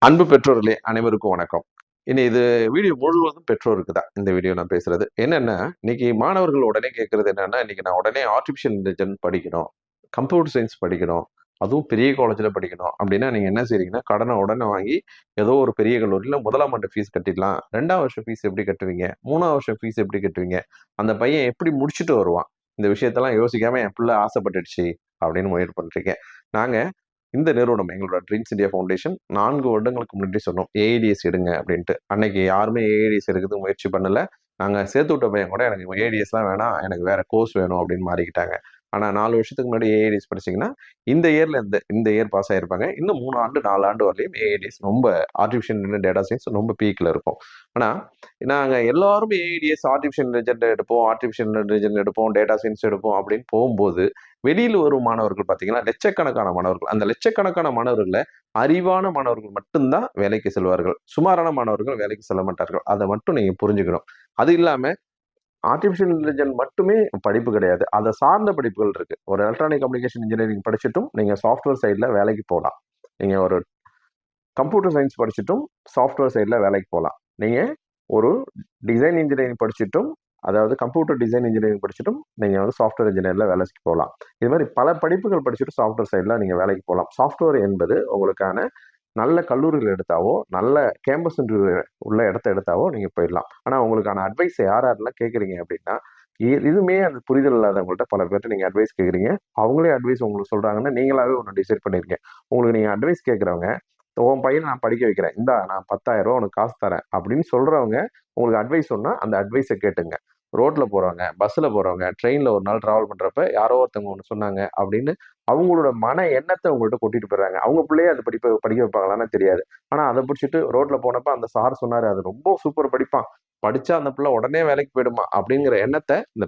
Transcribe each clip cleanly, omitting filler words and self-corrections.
அன்பு பெற்றோர்களே அனைவருக்கும் வணக்கம். இது வீடியோ முழுவதும் பெற்றோருக்கு தான் இந்த வீடியோ நான் பேசுறது. என்னன்னா, இன்னைக்கு மாணவர்கள் உடனே கேட்கறது என்னன்னா, இன்னைக்கு நான் உடனே ஆர்டிஃபிஷியல் இன்டெலிஜென்ஸ் படிக்கணும், கம்ப்யூட்டர் சயின்ஸ் படிக்கணும், அதுவும் பெரிய காலேஜ்ல படிக்கணும் அப்படின்னா நீங்க என்ன செய்றீங்கன்னா, கடனை உடனே வாங்கி ஏதோ ஒரு பெரிய கல்லூரியில 1ஆம் ஆண்டு ஃபீஸ் கட்டிடலாம். 2ஆம் வருஷம் ஃபீஸ் எப்படி கட்டுவீங்க? 3ஆம் வருஷம் ஃபீஸ் எப்படி கட்டுவீங்க? அந்த பையன் எப்படி முடிச்சுட்டு வருவான்? இந்த விஷயத்தெல்லாம் யோசிக்காம என் பிள்ளை ஆசைப்பட்டுடுச்சு அப்படின்னு முயற்சி பண்றீங்க. நாங்க இந்த நிறுவனம் எங்களோட ட்ரீம்ஸ் இந்தியா ஃபவுண்டேஷன் 4 வருடங்களுக்கு முன்னாடி சொன்னோம் ஏஐடிஎஸ் எடுங்க அப்படின்ட்டு. அன்னைக்கு யாருமே ஏஐடிஎஸ் எடுக்கிறது முயற்சி பண்ணல. நாங்க சேர்த்து விட்ட பையன் கூட எனக்கு ஏஐடிஎஸ்லாம் வேணாம், எனக்கு வேற கோர்ஸ் வேணும் அப்படின்னு மாறிக்கிட்டாங்க. ஆனா 4 வருஷத்துக்கு முன்னாடி ஏஐடிஎஸ் படிச்சீங்கன்னா, இந்த இயர்ல இந்த இயர் பாஸ் ஆயிருப்பாங்க. இன்னும் 3 ஆண்டு, 4 ஆண்டு வரலையும் ஏஐடிஎஸ் ரொம்ப ஆர்டிஃபிஷியல் டேட்டா சயின்ஸ் ரொம்ப பீக்ல இருக்கும். ஆனா நாங்க எல்லாரும் ஏஐடிஎஸ், ஆர்டிஃபிஷியல் இன்டெலிஜென்ட் எடுப்போம், ஆர்டிஃபிஷியல் இன்டெலிஜென்ட் எடுப்போம், டேட்டா சயின்ஸ் எடுப்போம் அப்படின்னு போகும்போது, வெளியில வரும் மாணவர்கள் பார்த்தீங்கன்னா, லட்சக்கணக்கான மாணவர்கள். அந்த லட்சக்கணக்கான மாணவர்கள்ல அறிவான மாணவர்கள் மட்டும் தான் வேலைக்கு செல்வார்கள். சுமாரான மாணவர்கள் வேலைக்கு செல்ல மாட்டார்கள். அத மட்டும் நீங்க புரிஞ்சுக்கணும். அது இல்லாம ஆர்டிஃபிஷியல் இன்டெலிஜென்ஸ் மட்டுமே படிப்பு கிடையாது. அத சார்ந்த படிப்புகள் இருக்கு. ஒரு எலக்ட்ரானிக் கம்யூனிகேஷன் இன்ஜினியரிங் படிச்சுட்டும் நீங்க சாஃப்ட்வேர் சைட்ல வேலைக்கு போலாம். நீங்க ஒரு கம்ப்யூட்டர் சயின்ஸ் படிச்சுட்டும் சாஃப்ட்வேர் சைட்ல வேலைக்கு போலாம். நீங்க ஒரு டிசைன் இன்ஜினியரிங் படிச்சுட்டும், அதாவது கம்ப்யூட்டர் டிசைன் இன்ஜினியரிங் படிச்சுட்டும் நீங்க சாஃப்ட்வேர் இன்ஜினியர்ல வேலைக்கு போலாம். இது மாதிரி பல படிப்புகள் படிச்சுட்டு சாஃப்ட்வேர் சைட்ல நீங்க வேலைக்கு போலாம். சாஃப்ட்வேர் என்பது உங்களுக்கான நல்ல கல்லூரிகள் எடுத்தாவோ, நல்ல கேம்பஸ் இன்டர்வியூ உள்ள இடத்த எடுத்தாவோ நீங்க போயிடலாம். ஆனா உங்களுக்கான அட்வைஸ் யாரெல்லாம் கேட்குறீங்க அப்படின்னா, இதுவுமே அந்த புரிதல் இல்லாதவங்கள்ட்ட பல பேர்ட்ட நீங்க அட்வைஸ் கேட்குறீங்க. அவங்களே அட்வைஸ் உங்களுக்கு சொல்றாங்கன்னா, நீங்களாவே ஒண்ணு டிசைட் பண்ணிருக்கீங்க. உங்களுக்கு நீங்க அட்வைஸ் கேட்கிறவங்க, உன் பையனை நான் படிக்க வைக்கிறேன். இந்தா நான் 10,000 உனக்கு காசு தரேன் அப்படின்னு சொல்றவங்க உங்களுக்கு அட்வைஸ் சொன்னா, அந்த அட்வைஸ கேட்டுங்க. ரோட்ல போறவங்க, பஸ்ல போறவங்க, ட்ரெயின்ல ஒரு நாள் டிராவல் பண்றப்ப யாரோ ஒருத்தவங்க ஒண்ணு சொன்னாங்க அப்படின்னு அவங்களோட மன எண்ணத்த உங்கள்ட்ட கொட்டிட்டு போயிடுறாங்க. அவங்க பிள்ளையே அது படிக்க வைப்பாங்களான்னு தெரியாது. ஆனா அத புடிச்சுட்டு ரோட்ல போனப்ப அந்த சார் சொன்னாரு, அது ரொம்ப சூப்பர் படிப்பான். படிச்சா அந்த பிள்ளை உடனே வேலைக்கு போயிடுமா அப்படிங்கிற எண்ணத்த இந்த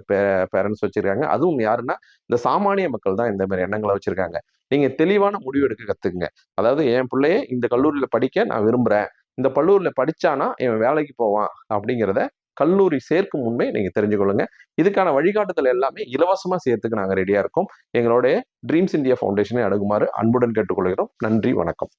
பேரண்ட்ஸ் வச்சிருக்காங்க. அதுவும் யாருன்னா, இந்த சாமானிய மக்கள் தான் இந்த மாரி எண்ணங்கள வச்சிருக்காங்க. நீங்க தெளிவான முடிவு எடுக்க கத்துக்குங்க. அதாவது என் பிள்ளைய இந்த கல்லூரியில படிக்க நான் விரும்புறேன். இந்த கல்லூரியில படிச்சானா இவன் வேலைக்கு போவான் அப்படிங்கிறத கல்லூரி சேர்க்கும் முன்பே நீங்க தெரிஞ்சு கொள்ளுங்க. இதுக்கான வழிகாட்டுதல் எல்லாமே இலவசமா செய்யறதுக்கு நாங்க ரெடியா இருக்கோம். எங்களுடைய ட்ரீம்ஸ் இந்தியா ஃபவுண்டேஷனை அணுகுமாறு அன்புடன் கேட்டுக்கொள்கிறோம். நன்றி, வணக்கம்.